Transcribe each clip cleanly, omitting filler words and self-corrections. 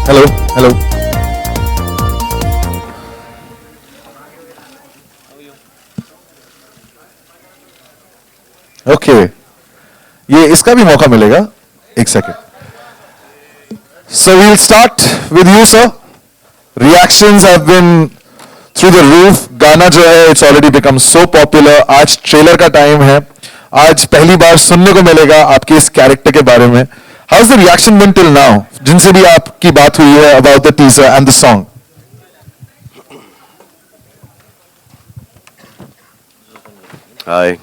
Hello, hello. Okay. ये इसका भी मौका मिलेगा. एक second. So we'll start with you, sir. Reactions have been through the roof. गाना जो है it's already become so popular. आज ट्रेलर का टाइम है. आज पहली बार सुनने को मिलेगा आपके इस कैरेक्टर के बारे में. How's the reaction been till now? जिनसे भी आपकी बात हुई है about the teaser and the song. Hi.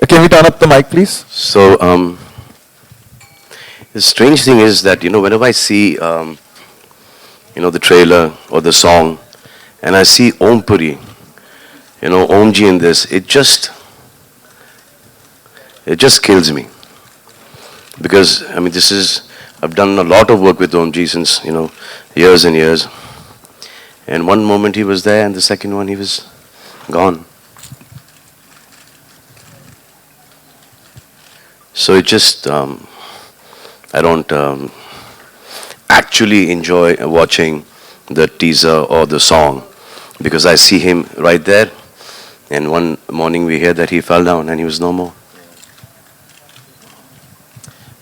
Can we turn up the mic, please? So, the strange thing is that, whenever I see, the trailer or the song, and I see Om Puri, Om Ji in this, it just kills me. Because, I've done a lot of work with Om Ji since, years and years. And one moment he was there, and the second one he was gone. So it just, I don't actually enjoy watching the teaser or the song because I see him right there, and one morning we hear that he fell down and he was no more.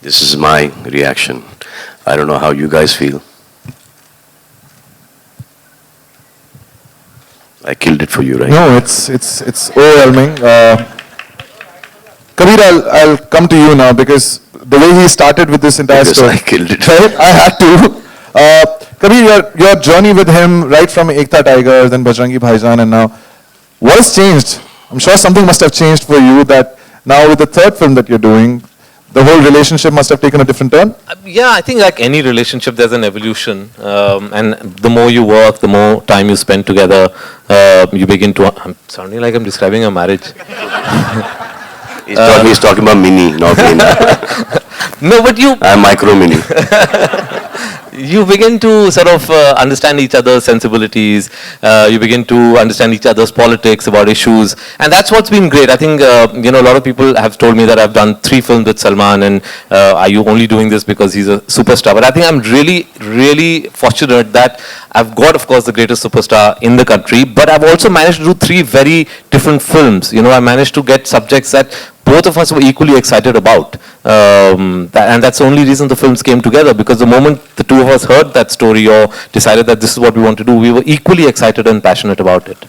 This is my reaction. I don't know how you guys feel. I killed it for you, right? No, it's overwhelming. Kabir, I'll come to you now because the way he started with this entire Because story. I killed it. Right? I had to. Kabir, your journey with him, right from Ekta Tiger, then Bajrangi Bhaijaan, and now, what has changed? I'm sure something must have changed for you that now with the third film that you're doing, the whole relationship must have taken a different turn? Yeah, I think like any relationship, there's an evolution. And the more you work, the more time you spend together, you begin to... I'm sounding like I'm describing a marriage. He's talking about mini, not mini. No, but I'm micro mini. you begin to sort of understand each other's sensibilities. You begin to understand each other's politics, about issues, and that's what's been great. I think a lot of people have told me that I've done 3 films with Salman, and are you only doing this because he's a superstar? But I think I'm really fortunate that I've got, of course, the greatest superstar in the country, but I've also managed to do 3 very different films. I managed to get subjects that both of us were equally excited about. And that's the only reason the films came together, because the moment the two of us heard that story or decided that this is what we want to do, we were equally excited and passionate about it.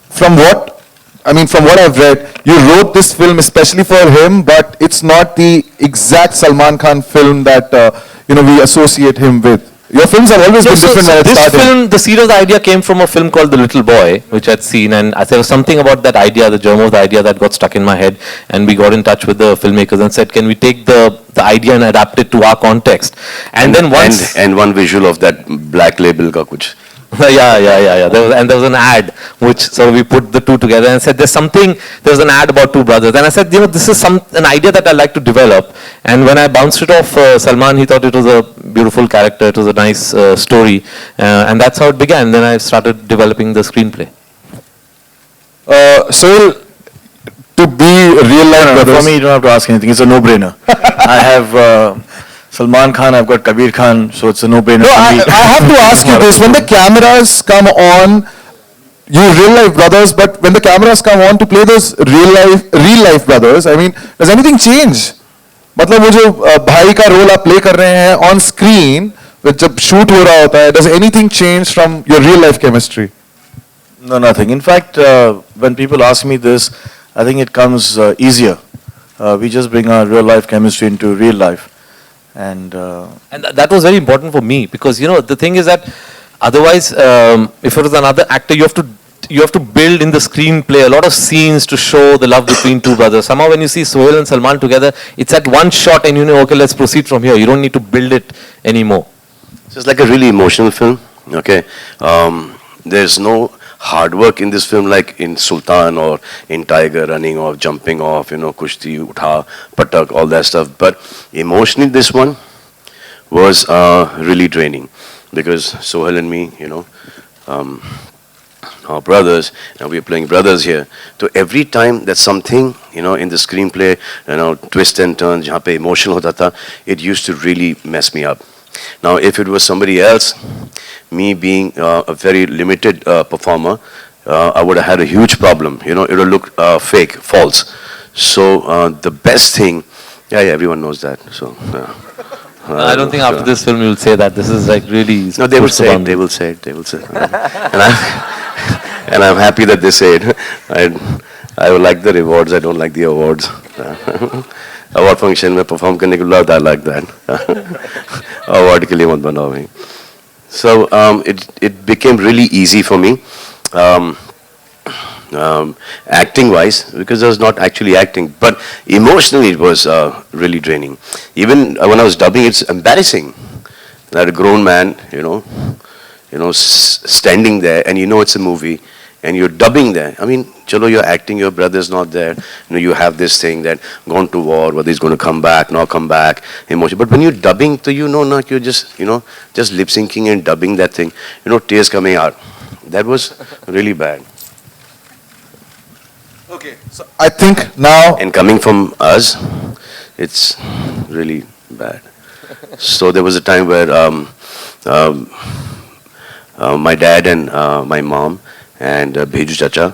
From what I've read, you wrote this film especially for him, but it's not the exact Salman Khan film that we associate him with. Your films have always been different when it this started. film, the seed of the idea came from a film called The Little Boy, which I'd seen, and there was something about that idea, the germ of the idea, that got stuck in my head, and we got in touch with the filmmakers and said, can we take the idea and adapt it to our context? And then once... And one visual of that black label ka kuch. Yeah. There was an ad which so we put the two together and said there was an ad about 2 brothers, and I said, this is an idea that I like to develop. And when I bounced it off Salman, he thought it was a beautiful character, it was a nice story, and that's how it began. Then I started developing the screenplay. So to be real life brothers, for me, you don't have to ask anything. It's a no-brainer. I have Salman Khan, I've got Kabir Khan, so it's a no-brainer No, for me. I have to ask you this. When the cameras come on, you real life brothers, but when the cameras come on to play those real life brothers, does anything change? मतलब वो जो भाई का role आप play कर रहे हैं on screen, जब shoot हो रहा होता है, does anything change from your real life chemistry? No, nothing. In fact, when people ask me this, I think it comes easier. We just bring our real-life chemistry into real life. And that was very important for me, because the thing is that otherwise if it was another actor, you have to build in the screenplay a lot of scenes to show the love between 2 brothers. Somehow when you see Sohail and Salman together, it's at one shot and okay, let's proceed from here. You don't need to build it anymore. So it's like a really emotional film. Okay, there's no hard work in this film like in Sultan or in Tiger, running off, jumping off, kushti, utha, patak, all that stuff. But emotionally, this one was really draining, because Sohail and me, our brothers, and we're playing brothers here. So every time that something, in the screenplay, twist and turns, jahan pe emotional hota tha, it used to really mess me up. Now, if it was somebody else, me being a very limited performer, I would have had a huge problem. You know, it would look fake, false. So the best thing, yeah, everyone knows that. So. I don't think after this film you'll say that. This is like really. No, they will say it. They will say it. They will say it. And I'm happy that they say it. I like the rewards. I don't like the awards. Award function में perform करने के बाद I like that. Award के लिए मत बनाओ भाई. So it became really easy for me. Acting wise, because I was not actually acting, but emotionally it was really draining. Even when I was dubbing, it's embarrassing that a grown man, standing there, and you know it's a movie, and you're dubbing there. I mean, chalo, you're acting, your brother's not there. You have this thing that gone to war, whether he's going to come back, not come back, emotion. But when you're dubbing, so you're just, just lip syncing and dubbing that thing. Tears coming out. That was really bad. Okay, so I think now. And coming from us, it's really bad. So there was a time where my dad and my mom and Bheju Chacha,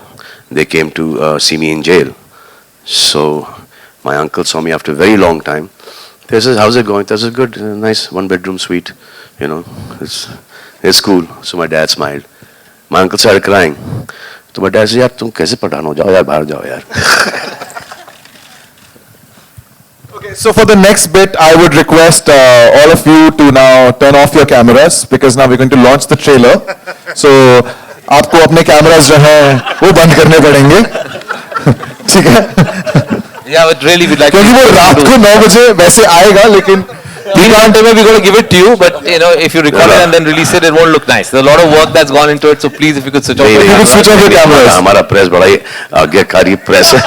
they came to see me in jail. So my uncle saw me after a very long time. They said, how's it going? This is good, nice one-bedroom suite. It's cool. So my dad smiled. My uncle started crying. So my dad said, यार तुम कैसे पठान हो जाओ यार बाहर जाओ यार. Okay, so for the next bit, I would request all of you to now turn off your cameras because now we're going to launch the trailer. So आपको अपने cameras जो हैं वो बंद करने पड़ेंगे. ठीक है? Yeah, but really we'd like. क्योंकि वो रात को 9 बजे वैसे आएगा लेकिन. We can't we're going to give it to you, but if you record it and then release it, it won't look nice. There's a lot of work that's gone into it, so please, if you could switch off your You could switch off your cameras. हमारा press बड़ा ही आज्ञाकारी press है.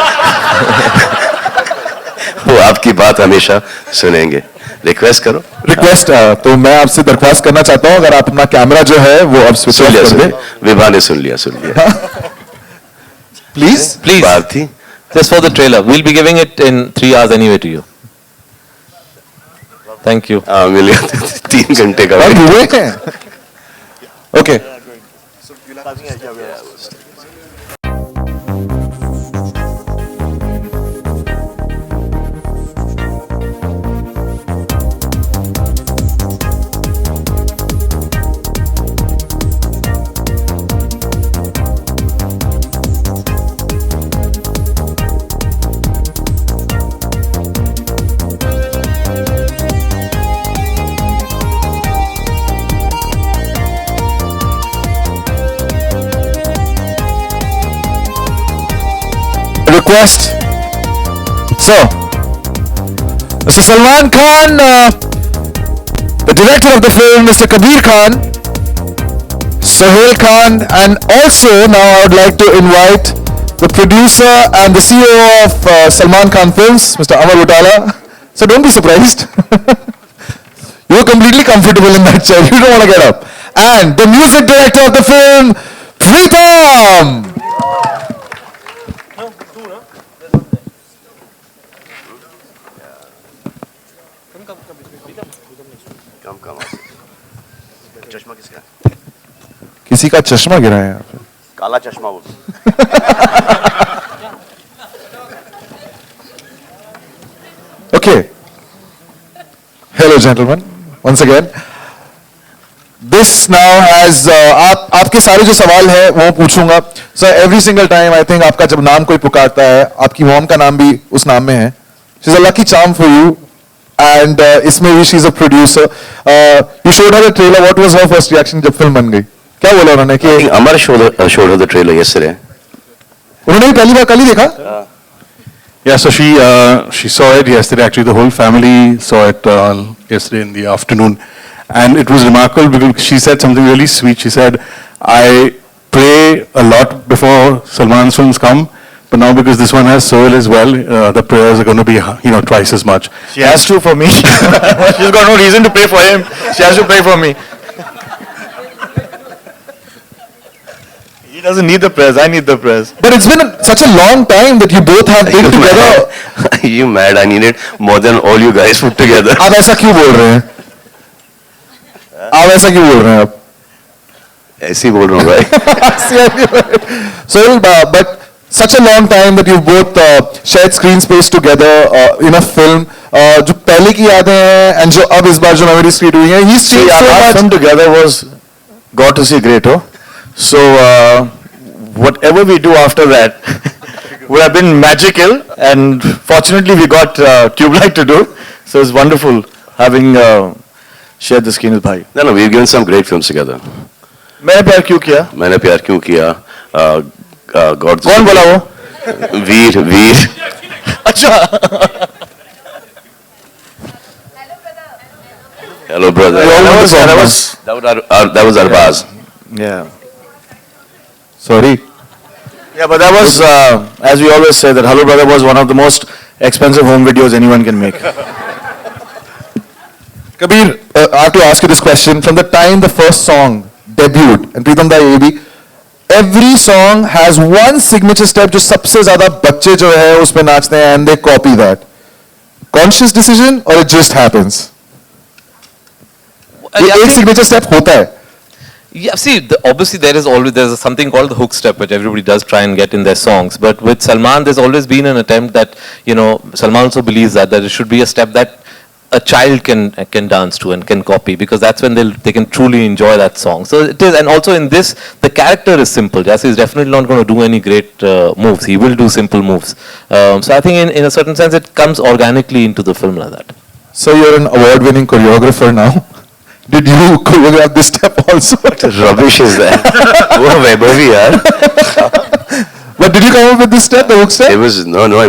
वो आपकी बात हमेशा सुनेंगे. Request करो. रिक्वेस्ट तो मैं आपसे दरख्वास्त करना चाहता हूँ अगर आप अपना कैमरा जो है वो अब स्विच ऑफ कर दें. विभा ने सुन लिया. Please. Bharti. Just for the trailer. We'll be giving it in 3 hours anyway to you. Thank you. मिलिए 3 घंटे का. अब हुए हैं. Okay. Request. So, Mr. Salman Khan, the director of the film, Mr. Kabir Khan, Sohail Khan, and also now I would like to invite the producer and the CEO of Salman Khan Films, Mr. Amar Utala. So don't be surprised. You're completely comfortable in that chair. You don't want to get up. And the music director of the film, Pritam. चश्मा किसका? किसी का चश्मा गिरा है यहाँ पे. काला चश्मा वो. Okay. Hello, gentlemen. Once again. This now has आपके सारे जो सवाल है वो पूछूंगा. So every single time I think आपका जब नाम कोई पुकारता है, आपकी मॉम का नाम भी उस नाम में है. She's a lucky charm for you. And इसमें भी she's a producer. You showed her the trailer. What was her first reaction जब फिल्म बन गई? क्या बोला उन्होंने कि? Amar showed her the trailer yesterday. उन्होंने भी पहली बार कल ही देखा? Yeah, so she saw it yesterday. Actually, the whole family saw it yesterday in the afternoon, and it was remarkable because she said something really sweet. She said, "I pray a lot before Salman's films come, but now because this one has Sohail as well, the prayers are going to be twice as much." She has to for me. She's got no reason to pray for him. She has to pray for me. He doesn't need the prayers. I need the prayers. But it's been such a long time that you both have been together. Are you mad? I need it more than all you guys put together. आप ऐसा क्यों बोल रहे हैं? आप ऐसा क्यों बोल रहे हैं आप? ऐसे ही बोल रहा हूँ भाई. Sohail, but such a long time that you both shared screen space together in a film. जो पहले की यादें हैं and जो अब इस बार जो मेमोरीज क्रिएट हुई हैं, he's changed so our much. film together was got to see great, oh. So whatever we do after that would have been magical, and fortunately we got Tube Light to do. So it's wonderful having shared the screen with Bhai. No, we've given some great films together. मैंने प्यार क्यों किया? मैंने प्यार क्यों किया? God. कौन बोला वो? वीर. अच्छा. Hello brother. That was Arbaz. Yeah. Sorry. Yeah, but that was, as we always say, that Hello Brother was one of the most expensive home videos anyone can make. Kabir, I have to ask you this question. From the time the first song debuted, and Pritam Da ये भी, every song has one signature step जो सबसे ज़्यादा बच्चे जो है उसमें नाचते हैं and they copy that. Conscious decision or it just happens? ये एक signature step होता है. Yeah, see, obviously there's something called the hook step, which everybody does try and get in their songs. But with Salman, there's always been an attempt that, you know, Salman also believes that it should be a step that a child can dance to and can copy, because that's when they can truly enjoy that song. So it is, and also in this, the character is simple. Jassi is definitely not going to do any great moves. He will do simple moves. So I think in a certain sense, it comes organically into the film like that. So you're an award-winning choreographer now. Did you choreograph this step also? What rubbish is that? वो वैभवी यार. But did you come up with this step, the hook step? It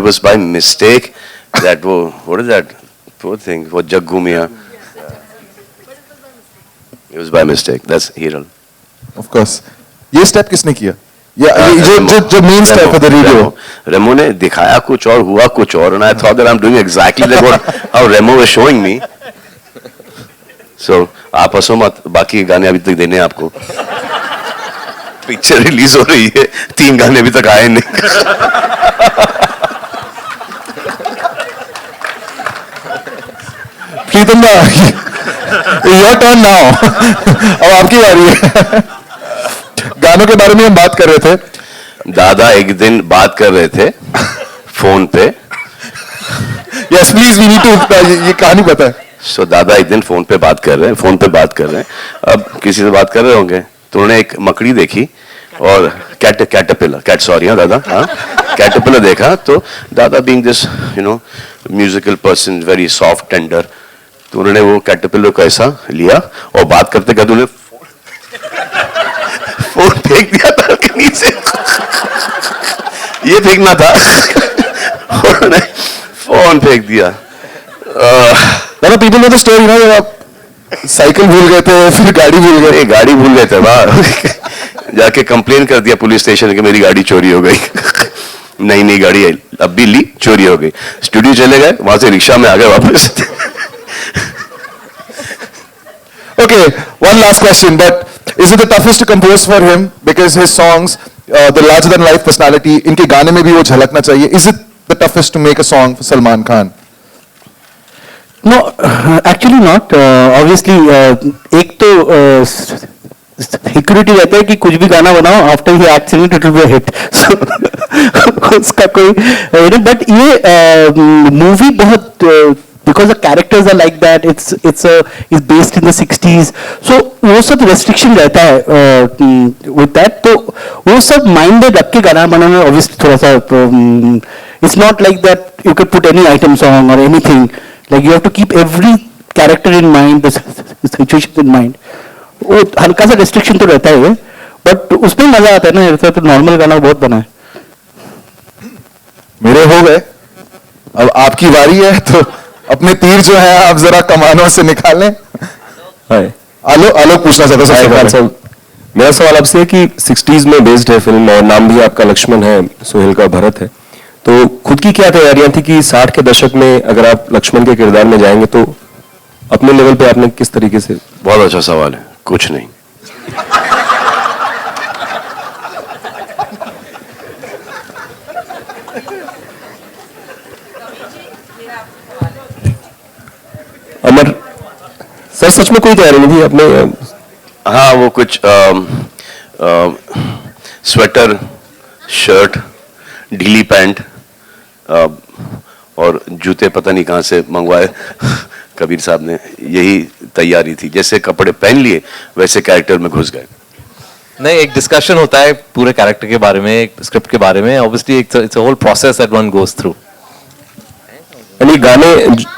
was by mistake. That what is that? Poor thing. वो जग्गू मियाँ. It was by mistake. That's Hiral. Of course. ये step किसने किया? जो main step for the video. Remo ने दिखाया कुछ और हुआ कुछ और, and I thought that I'm doing exactly like how Remo was showing me. So आप हंसो मत, बाकी गाने अभी तक देने हैं आपको. पिक्चर रिलीज हो रही है, 3 गाने अभी तक आए नहीं. प्रीतम दा, your turn now. अब आपकी बारी है. गानों के बारे में हम बात कर रहे थे. दादा एक दिन बात कर रहे थे फोन पे. Yes, please, we need to. ये कहानी पता है. So दादा एक दिन फोन पे बात कर रहे हैं. अब किसी से बात कर रहे होंगे तो उन्होंने एक मकड़ी देखी और कैटरपिलर देखा. तो दादा being this musical person, very soft tender, तो उन्होंने वो कैटरपिलर को ऐसा लिया और बात करते करते उन्होंने फोन फेंक दिया था के नीचे. ये फेंकना था. उन्होंने फोन फेंक दिया. दादा, people know the story, ना, जब आप साइकिल भूल गए थे, फिर गाड़ी भूल गए. थे वाह. जाके कंप्लेन कर दिया पुलिस स्टेशन कि मेरी गाड़ी चोरी हो गई. नई गाड़ी अब भी ली, चोरी हो गई. स्टूडियो चले गए, वहां से रिक्शा में आ गए वापस. Okay, one last question, but is it the toughest to compose for him because his songs, the larger than life personality, इनके गाने में भी वो झलकना चाहिए. Is it the toughest to make a song for Salman Khan? No, actually not. Obviously, एक तो security रहता है कि कुछ भी गाना बनाओ, after he acts in it, it will be a hit. So उसका कोई, बट ये मूवी बहुत, because the characters are like that, it's based in the 60s, so वो सब restriction रहता है with that. तो वो सब mind में रख के गाना बनाना obviously थोड़ा सा, it's not like that you could put any item song or anything. Like you have to keep every character in mind, the situation in mind. वो हल्का सा restriction तो रहता है, but उसमें मजा आता है ना. ऐसा तो normal गाना बहुत बना है. मेरे हो गए, अब आपकी बारी है, तो अपने तीर जो है आप जरा कमानों से निकाल लें. आलोक पूछना चाहता है. मेरा सवाल आपसे है कि 60s में बेस्ड है फिल्म और नाम भी आपका लक्ष्मण है, सोहेल का भरत है, तो खुद की क्या तैयारियां थी कि 60 के दशक में अगर आप लक्ष्मण के किरदार में जाएंगे तो अपने लेवल पे आपने किस तरीके से? बहुत अच्छा सवाल है. कुछ नहीं. अमर सर, सच में कोई तैयारी नहीं थी अपने हाँ वो कुछ स्वेटर, शर्ट, ढीली पैंट और जूते पता नहीं कहाँ से मंगवाए कबीर साहब ने। यही तैयारी थी, जैसे कपड़े पहन लिए वैसे कैरेक्टर में घुस गए। नहीं, एक डिस्कशन होता है पूरे कैरेक्टर के बारे में, एक स्क्रिप्ट के बारे में। Obviously it's a whole process that one goes through. यानी गाने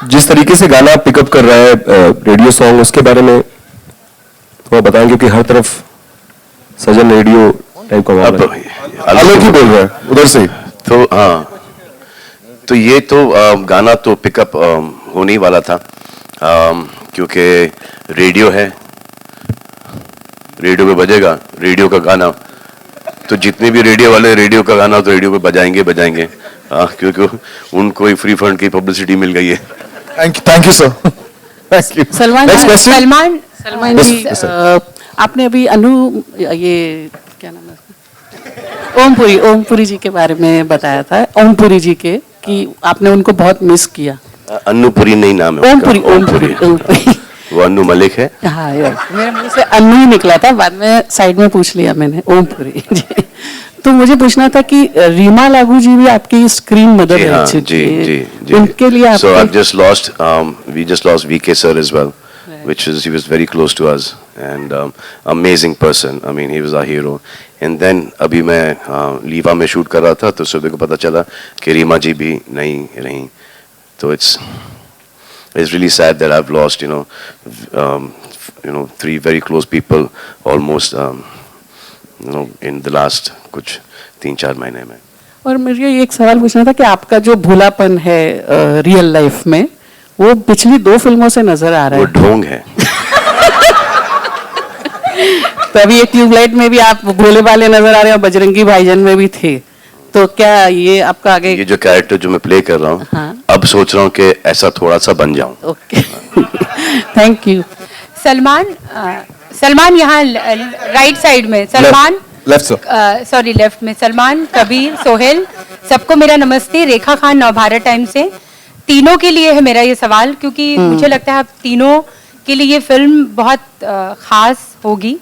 जिस तरीके से गाना पिकअप कर रहा है रेडियो सॉन्ग, उसके बारे में थोड़ा बताएं, क्योंकि हर तरफ सजन रेडियो टाइप का अब अलग ही बोल रहा है उधर से ही। तो हाँ, तो ये तो गाना तो पिकअप होने ही वाला था, क्योंकि रेडियो है, रेडियो पे बजेगा रेडियो का गाना, तो जितने भी रेडियो वाले रेडियो का गाना तो रेडियो पे बजाएंगे क्योंकि उनको ही फ्री फंड की पब्लिसिटी मिल गई है। Thank you sir. Thank you. Salman Next question. Salman ji, आपने अभी ये क्या नाम है उसका? ओमपुरी जी के बारे में बताया था, ओमपुरी जी के, कि आपने उनको बहुत मिस किया। अन्नूपुरी नहीं नाम है उसका, ओमपुरी वो अन्नू मलिक है। हाँ यार, मेरे मुंह से अन्नू ही निकला था, बाद में साइड में पूछ लिया मैंने, ओमपुरी जी। तो मुझे पूछना था कि रीमा लागू जी भी आपकी स्क्रीन मदर जी है। हाँ, जी। उनके लिए So I've आपके just lost, we just lost VK sir as well, which is, he was very close to us and amazing person. I mean, he was our hero. And then अभी मैं लीवा में shoot कर रहा था, तो सुबह को पता चला कि रीमा जी भी नहीं रही। तो it's really sad that I've lost, three very close people almost, in the last कुछ 3-4 महीने में। और मुझे एक सवाल पूछना था कि आपका जो भोलापन है रियल लाइफ में, वो पिछली 2 फिल्मों से नजर आ रहा वो है। ढोंग है। तो अभी ये ट्यूबलाइट में भी आप भोले भाले नजर आ रहे हैं और बजरंगी भाईजान में भी थे, तो क्या ये आपका आगे? ये जो कैरेक्टर जो मैं प्ले कर रहा हूँ, हाँ। अब सोच रहा हूँ कि ऐसा थोड़ा सा बन जाऊं। Okay, thank you. सलमान यहाँ राइट साइड में, Salman left sir. Sorry left में, सलमान, कबीर, सोहेल, सबको मेरा नमस्ते। रेखा खान, नवभारत टाइम से। तीनों के लिए है मेरा ये सवाल, क्योंकि मुझे लगता है आप तीनों के लिए ये फिल्म बहुत खास होगी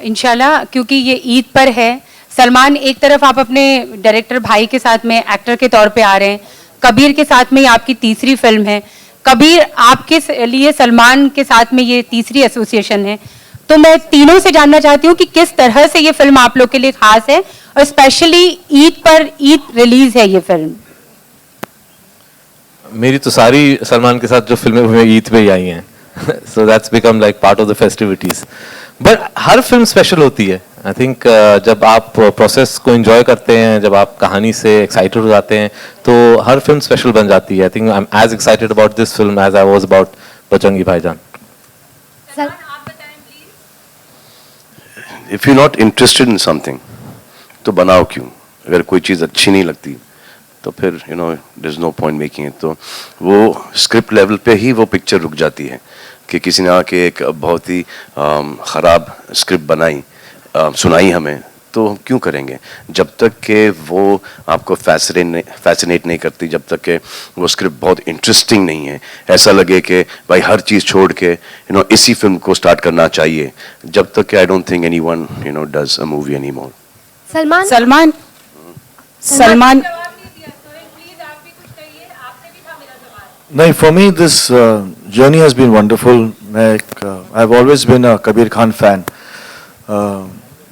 इंशाल्लाह, क्योंकि ये ईद पर है। सलमान, एक तरफ आप अपने डायरेक्टर भाई के साथ में एक्टर के तौर पे आ रहे हैं, कबीर के साथ में ये आपकी तीसरी फिल्म है। कबीर, आपके लिए सलमान के साथ में ये तीसरी एसोसिएशन है, तो मैं तीनों से जानना चाहती हूँ कि किस तरह से ये फिल्म आप लोग के लिए खास है, और स्पेशली ईद रिलीज है ये फिल्म। मेरी तो सारी सलमान के साथ जो फिल्में हुई ईद पे ही आई हैं, so that's become like part of the festivities. But her film special होती है। आई थिंक जब आप प्रोसेस को एंजॉय करते हैं, जब आप कहानी से एक्साइटेड हो जाते हैं, तो हर फिल्म स्पेशल बन जाती है। I think I am as excited about this film as I was about Bajrangi Bhaijaan. If you're not interested in something, तो बनाओ क्यों? अगर कोई चीज़ अच्छी नहीं लगती तो फिर there's no point making it। तो वो स्क्रिप्ट लेवल पे ही वो पिक्चर रुक जाती है कि किसी ने आके एक बहुत ही ख़राब स्क्रिप्ट बनाई, सुनाई हमें, तो हम क्यों करेंगे? जब तक कि वो आपको फैसिनेट नहीं करती, जब तक कि वो स्क्रिप्ट बहुत इंटरेस्टिंग नहीं है, ऐसा लगे कि भाई हर चीज़ छोड़ के इसी फिल्म को स्टार्ट करना चाहिए, जब तक कि I don't think anyone does a movie anymore. Salman नहीं, for me this journey has been wonderful. I've always been a Kabir Khan fan.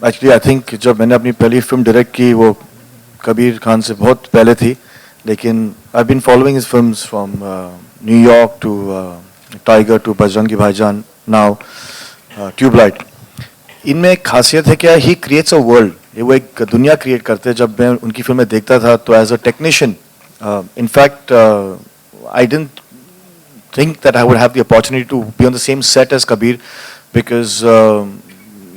Actually, I think जब मैंने अपनी पहली फिल्म डायरेक्ट की वो कबीर खान से बहुत पहले थी, लेकिन I've been following his films from New York to Tiger to Bajrangi भाईजान, now ट्यूबलाइट। इनमें एक खासियत है क्या, he creates a world, वो एक दुनिया क्रिएट करते हैं। जब मैं उनकी फिल्में देखता था तो as a technician, in fact I didn't think that I would have the opportunity to be on the same set as Kabir, because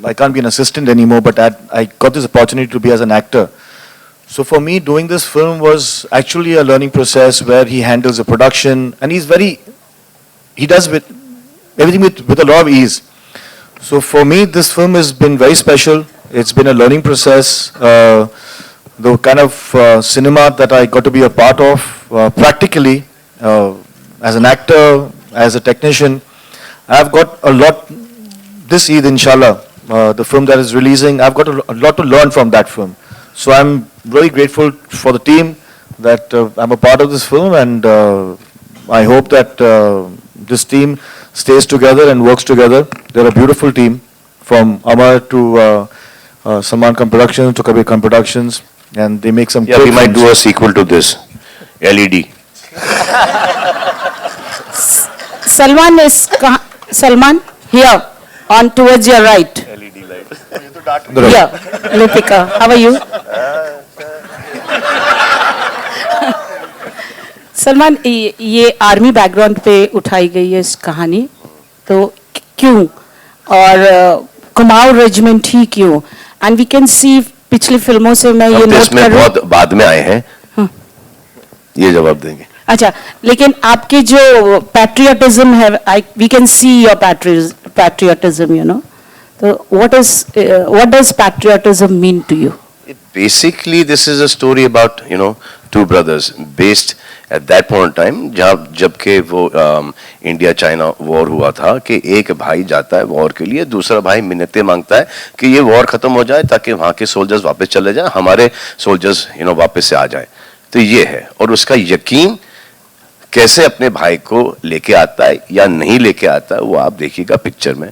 I can't be an assistant anymore, but I got this opportunity to be as an actor. So for me, doing this film was actually a learning process where he handles the production, and he does everything with a lot of ease. So for me, this film has been very special. It's been a learning process. The kind of cinema that I got to be a part of practically, as an actor, as a technician, I've got a lot this Eid, inshallah. the film that is releasing. I've got a lot to learn from that film. So I'm very grateful for the team that I'm a part of this film, and I hope that this team stays together and works together. They're a beautiful team, from Amar to Salman Khan Productions to Kabir Khan Productions, and they make some. Yeah, we might do a sequel to this. LED. Salman, here, on towards your right. LED light. Here, Lipika, how are you? Salman, ये army background पे उठाई गई है इस कहानी, तो क्यों, और कुमाऊं रेजिमेंट ही क्यों? एंड वी कैन सी पिछली फिल्मों से मैं ये नोट कर रहा हूँ, बहुत बाद में आए हैं, ये जवाब देंगे. अच्छा, लेकिन आपके जो पैट्रियटिज्म है, we can see your patriotism, you know, तो what does patriotism mean to you? Basically, this is a story about, you know, two brothers based at that point in time, जबकि वो इंडिया चाइना वॉर हुआ था, कि एक भाई जाता है वॉर के लिए, दूसरा भाई मिन्नतें मांगता है कि ये वॉर खत्म हो जाए ताकि वहाँ के सोल्जर्स वापस चले जाएं, हमारे सोल्जर्स वापस से आ जाए. तो ये है, और उसका यकीन कैसे अपने भाई को लेके आता है या नहीं लेके आता है, वो आप देखिएगा पिक्चर में.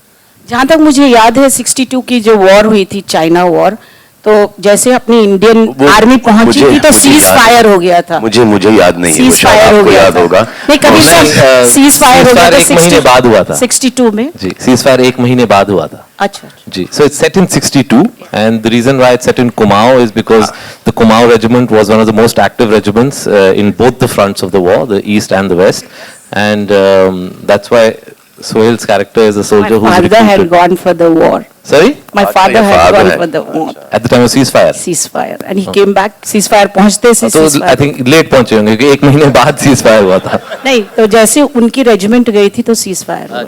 जहाँ तक मुझे याद है 62 की जो वॉर हुई थी, चाइना वॉर, तो जैसे अपनी इंडियन आर्मी पहुंची थी तो सीज फायर हो गया था. मुझे याद नहीं है, सीज फायर हो गया याद होगा. नहीं, कभी सीज फायर हो गया था 1 महीने बाद हुआ था 62 में. जी, सीज फायर 1 महीने बाद हुआ था. अच्छा जी, so it's set in 62, and the reason why it's set in Kumaon is because the Kumaon regiment was one of the most active regiments in both the fronts of the war, the east and the west, and that's why Sohail's character is a soldier my who's father had recruited. gone for the war. Sorry? My father had gone for the war. At the time of ceasefire. Ceasefire, and he came back. Ceasefire पहुंचते से तो ceasefire. I think late पहुंचे होंगे क्योंकि 1 महीने बाद ceasefire हुआ था. नहीं, तो जैसे उनकी रेजिमेंट गई थी तो ceasefire हुआ.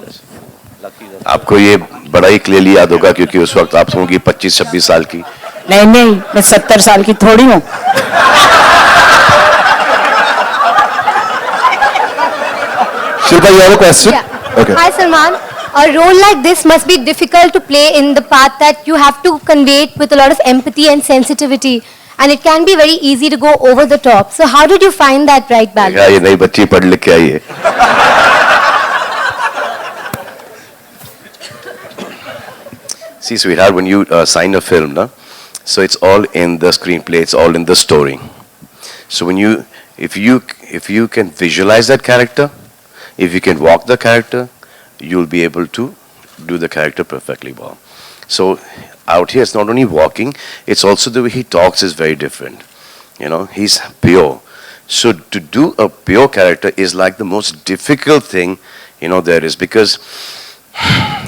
आपको ये बड़ा ही क्लियरली याद होगा क्योंकि उस वक्त आप होंगी 25-26 साल की. नहीं, मैं 70 साल की थोड़ी हूँ. Shilpa, you have a question? Yeah. Okay. Hi, Salman. A role like this must be difficult to play in the part that you have to convey it with a lot of empathy and sensitivity, and it can be very easy to go over the top. So how did you find that right balance? ये नई बच्ची पढ़ लिख के आई है. See, sweetheart, when you sign a film, na, so it's all in the screenplay, it's all in the story. So when if you can visualize that character, if you can walk the character, you'll be able to do the character perfectly well. So out here, it's not only walking, it's also the way he talks is very different. He's pure. So to do a pure character is like the most difficult thing, there is, because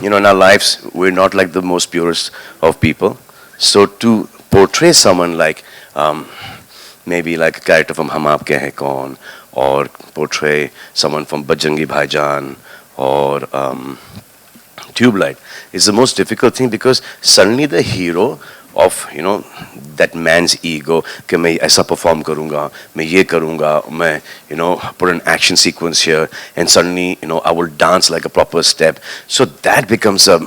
in our lives, we're not like the most purest of people. So to portray someone like, maybe like a character from Hum Aapke Hain Kaun, or portray someone from Bajrangi Bhaijaan, or Tube Light, is the most difficult thing, because suddenly the hero of, that man's ego, कि मैं ऐसा perform करूँगा, मैं ये करूँगा, मैं, put an action sequence here, and suddenly, I will dance like a proper step. So that becomes a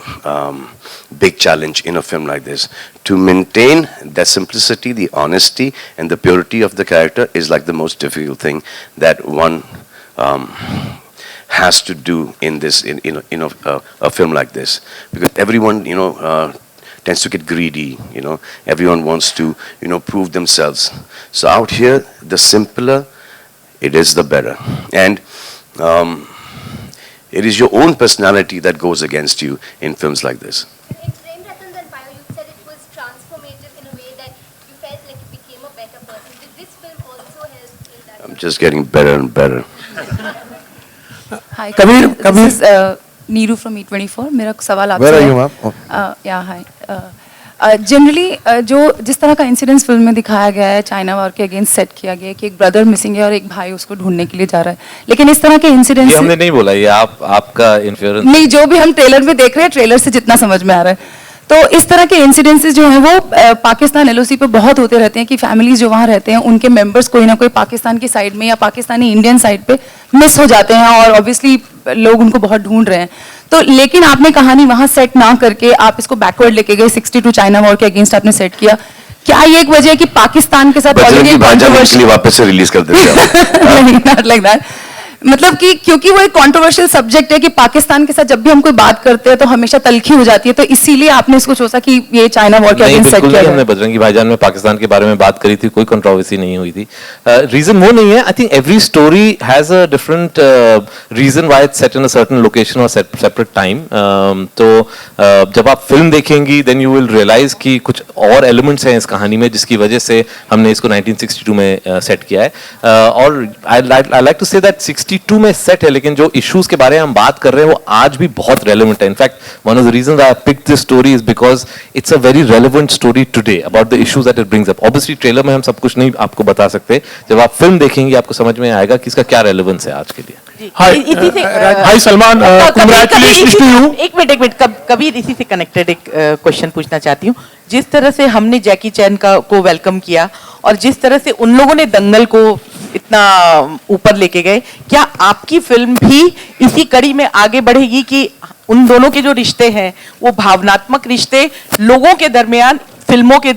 big challenge in a film like this. To maintain that simplicity, the honesty, and the purity of the character is like the most difficult thing that one has to do in this, a film like this, because everyone, tends to get greedy, everyone wants to, prove themselves. So out here, the simpler it is, the better. And it is your own personality that goes against you in films like this. In Prem Ratan Dhan Payo, you said it was transformative in a way that you felt like you became a better person. Did this film also help in that? I'm just getting better and better. Hi, Kabir. This is Neeru from E24. मेरा सवाल आपसे Where are है. you, ma'am? Yeah, hi. Generally जो जिस तरह का incidence film में दिखाया गया है, चाइना वॉर के अगेंस्ट सेट किया गया है कि एक ब्रदर मिसिंग है और एक भाई उसको ढूंढने के लिए जा रहा है, लेकिन इस तरह के इंसिडेंस ये हमने नहीं बोला, ये आपका इन्फ्लुएंस नहीं, जो भी हम ट्रेलर में देख रहे हैं, ट्रेलर से जितना समझ में आ रहा है, तो इस तरह के इंसिडेंसेस जो हैं वो पाकिस्तान एलओसी पे बहुत होते रहते हैं कि फैमिलीज जो वहाँ रहते हैं उनके मेंबर्स कोई ना कोई पाकिस्तान की साइड में या पाकिस्तानी इंडियन साइड पे मिस हो जाते हैं, और ऑब्वियसली लोग उनको बहुत ढूंढ रहे हैं, तो लेकिन आपने कहानी वहां सेट ना करके आप इसको बैकवर्ड लेके गए, 62 चाइना वॉर के अगेंस्ट आपने सेट किया। क्या ये एक वजह है कि पाकिस्तान के साथ बजरंगी भाईजान इसलिए वापस से रिलीज कर देते हैं? नहीं, not like that. मतलब कि क्योंकि वो एक कंट्रोवर्शियल सब्जेक्ट है कि पाकिस्तान के साथ जब भी हम कोई बात करते हैं तो हमेशा तलखी हो जाती है, तो इसीलिए आपने इसको सोचा कि ये चाइना वॉर के नहीं, अगेंस्ट सेट बिल्कुल किया नहीं, जाए। हमने बजरंगी भाईजान में पाकिस्तान के बारे में बात करी थी, कोई कंट्रोवर्सी नहीं हुई थी। रीजन वो नहीं है, I think every story has a different reason why it's set in a certain location और सेपरेट टाइम। तो जब आप फिल्म देखेंगी देन यू विल रियलाइज कि कुछ और एलिमेंट्स हैं इस कहानी में जिसकी वजह से हमने इसको 1962 में सेट किया है। और I like to say that 62 में सेट है, लेकिन जो इश्यूज के बारे में हम बात कर रहे हैं वो आज भी बहुत रेलेवेंट है। In fact one of the reasons I picked this story is because it's a very relevant story today about the issues that it brings up. Obviously trailer में हम सब कुछ नहीं आपको बता सकते, जब आप फिल्म देखेंगे आपको समझ में आएगा कि इसका क्या रेलेवेंस है आज के लिए। हाय सलमान, कांग्रेचुलेशंस टू यू। एक मिनट, कबीर इसी से कनेक्टेड एक क्वेश्चन पूछना चाहती हूँ। जिस तरह से हमने जैकी चैन को वेलकम किया और जिस तरह से उन लोगों ने दंगल को इतना ऊपर लेके गए, क्या आपकी फिल्म भी इसी कड़ी में आगे बढ़ेगी कि उन दोनों के जो रिश्ते हैं वो भावनात्मक रिश्ते लोगों के दरमियान फिल्मों के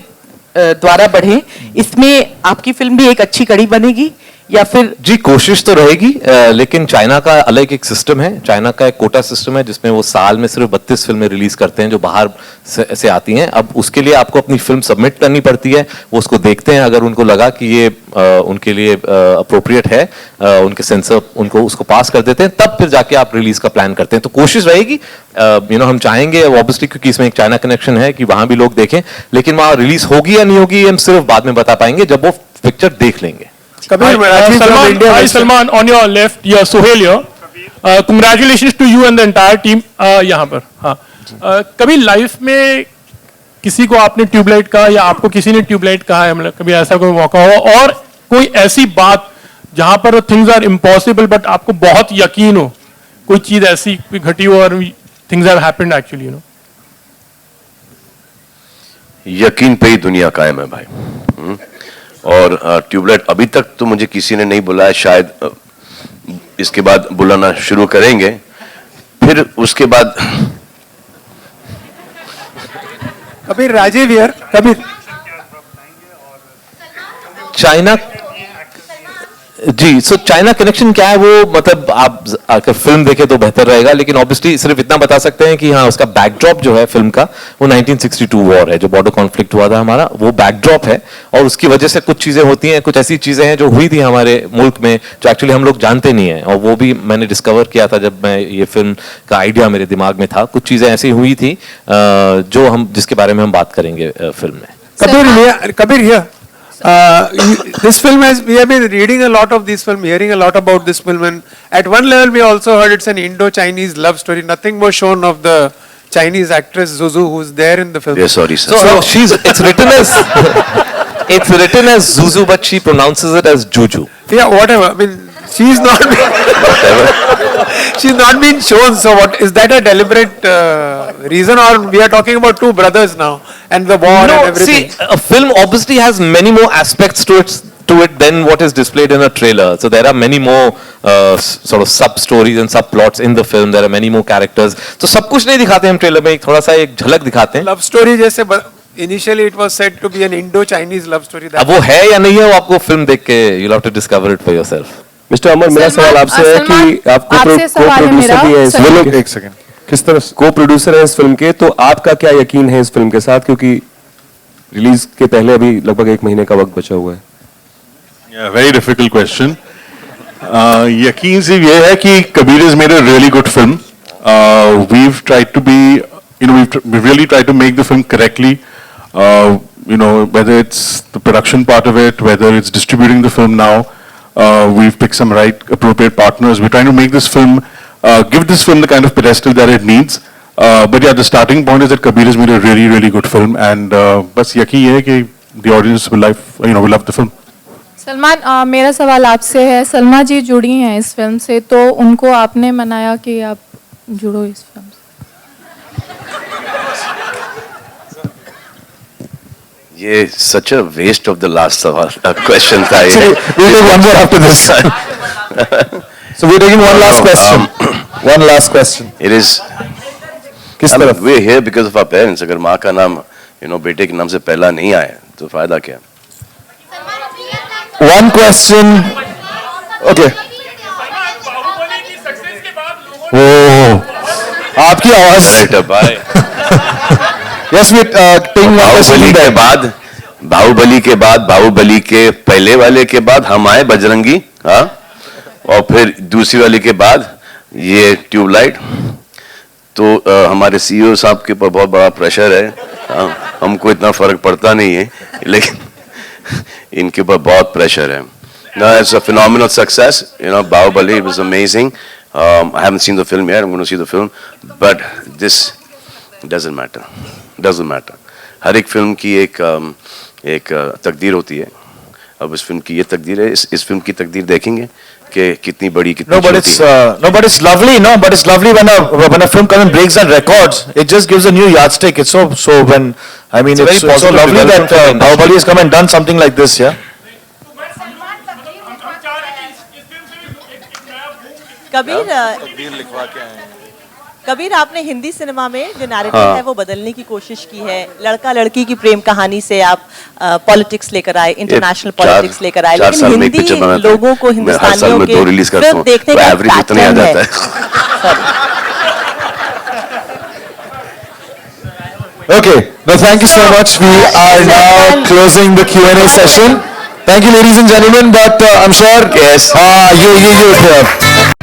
द्वारा बढ़े, इसमें आपकी फिल्म भी एक अच्छी कड़ी बनेगी या फिर? जी कोशिश तो रहेगी, लेकिन चाइना का अलग एक सिस्टम है। चाइना का एक कोटा सिस्टम है जिसमें वो साल में सिर्फ 32 फिल्में रिलीज करते हैं जो बाहर से आती हैं। अब उसके लिए आपको अपनी फिल्म सबमिट करनी पड़ती है, वो उसको देखते हैं, अगर उनको लगा कि ये उनके लिए अप्रोप्रिएट है, उनके सेंसर उनको उसको पास कर देते हैं, तब फिर जाके आप रिलीज का प्लान करते हैं। तो कोशिश रहेगी, हम चाहेंगे ऑब्वियसली, क्योंकि इसमें एक चाइना कनेक्शन है कि वहां भी लोग देखें, लेकिन वहां रिलीज होगी या नहीं होगी हम सिर्फ बाद में बता पाएंगे जब वो पिक्चर देख लेंगे। Salman, on your left, yeah, Sohail here. Congratulations to you and the entire team. यहाँ पर, हाँ. कभी लाइफ में किसी को आपने ट्यूबलाइट कहा या आपको किसी ने ट्यूबलाइट कहा है, मतलब कभी ऐसा कोई मौका हुआ, और कोई ऐसी बात जहां पर थिंग्स आर इम्पॉसिबल बट आपको बहुत यकीन हो, कोई चीज ऐसी कोई घटी हो और थिंग्स हैव हैपेंड एक्चुअली, यकीन पे ही दुनिया कायम है भाई। और ट्यूबलाइट अभी तक तो मुझे किसी ने नहीं बुलाया, शायद इसके बाद बुलाना शुरू करेंगे, फिर उसके बाद। कबीर, राजीव यार, कबीर चाइना, जी, सो चाइना कनेक्शन क्या है वो, मतलब आप अगर फिल्म देखें तो बेहतर रहेगा, लेकिन ऑब्वियसली सिर्फ इतना बता सकते हैं कि हाँ, उसका बैकड्रॉप जो है फिल्म का वो 1962 वॉर है, जो बॉर्डर कॉन्फ्लिक्ट हुआ था हमारा, वो बैकड्रॉप है। और उसकी वजह से कुछ चीजें होती हैं, कुछ ऐसी चीजें हैं जो हुई थी हमारे मुल्क में जो एक्चुअली हम लोग जानते नहीं है, और वो भी मैंने डिस्कवर किया था जब मैं ये फिल्म का आइडिया मेरे दिमाग में था। कुछ चीजें ऐसी हुई थी जो हम जिसके बारे में हम बात करेंगे फिल्म में। Kabir, this film we have been reading a lot of this film, hearing a lot about this film, and at one level we also heard it's an Indo-Chinese love story. Nothing was shown of the Chinese actress Zuzu who's there in the film. Yeah, sorry sir. So it's written as Zuzu, but she pronounces it as Juju. Yeah, whatever. I mean, she's not she's not been shown. So what is that a deliberate reason, or we are talking about two brothers now and the war and everything? See, a film obviously has many more aspects to it than what is displayed in a trailer. So there are many more sort of sub stories and subplots in the film. There are many more characters. तो सब कुछ नहीं दिखाते हम trailer में, एक थोड़ा सा एक झलक दिखाते हैं। Love story जैसे initially it was said to be an Indo-Chinese love story. अब वो है या नहीं है वो आपको फिल्म देख के you'll have to discover it for yourself. Mister Amar, मेरा सवाल आपसे है कि आप को-प्रोड्यूसर भी है इस फिल्म के। एक सेकंड, किस तरह को-प्रोड्यूसर है इस फिल्म के, तो आपका क्या यकीन है इस फिल्म के साथ, क्योंकि रिलीज के पहले अभी लगभग 1 महीने का वक्त बचा हुआ है? Very difficult question. यकीन सिर्फ ये है कि Kabir has made a really good film. We've tried to be, we've really tried to make the film correctly. Whether it's the production part of it, whether it's distributing the film now, we've picked some appropriate partners. We're trying to make this film, give this film the kind of pedestal that it needs. But yeah, the starting point is that Kabir has made a really, really good film, and बस यकीन है कि the audience will love the film. Salman, मेरा सवाल आपसे है, सलमा जी जुड़ी हैं इस फिल्म से, तो उनको आपने मनाया कि आप जुड़ो इस फिल्म से? ये such a waste of the last question था ये। We'll take one more after this. So we're taking one last question. One last question. It is. किस I mean, तरफ? we're here because of our parents. अगर माँ का नाम बेटे के नाम से पहला नहीं आए तो फायदा क्या? One question. Okay. Oh, आपकी आवाज. Right, bye. Yes, we taking one question. Baahubali के बाद, बाहुबली के बाद, बाहुबली के पहले वाले के बाद हम आए बजरंगी, हाँ, और फिर दूसरी वाले के बाद ये ट्यूबलाइट. तो हमारे सीईओ साहब के ऊपर बहुत बड़ा प्रेशर है. हाँ, हमको इतना फर्क पड़ता नहीं है, लेकिन इनके ऊपर बहुत प्रेशर है. No, it's a phenomenal success. Bahubali was amazing. I haven't seen the film yet. I'm going to see the film, but this doesn't matter. Doesn't matter. हर एक फिल्म की एक तकदीर होती है. अब इस फिल्म की ये तकदीर है. इस फिल्म की तकदीर देखेंगे कि कितनी बड़ी कितनी No, but छोटी है. but it's lovely. No, but it's lovely when a film comes and breaks and records. It just gives a new yardstick. It's so when I mean It's a very it's so positive lovely that development for the industry. Bahubali has come and done something like this. Yeah. Kabir आपने Hindi cinema में जो narrative हाँ। है वो बदलने की कोशिश की है. लड़का लड़की की प्रेम कहानी से आप पॉलिटिक्स लेकर आए, इंटरनेशनल पॉलिटिक्स लेकर आए, 4 लेकिन साल में एक हिंदी पिक्चर बनाता हूं. लोगों को मैं हर साल हिंदुस्तानियों में 2 रिलीज के करता फिल्म हूं. देखने तो का एवरेज उतना ही आ पैटर्न जाता है. है. Okay. No, thank you so much. We are now closing the Q&A session. Thank you, ladies and gentlemen. But I'm sure. Yes. You.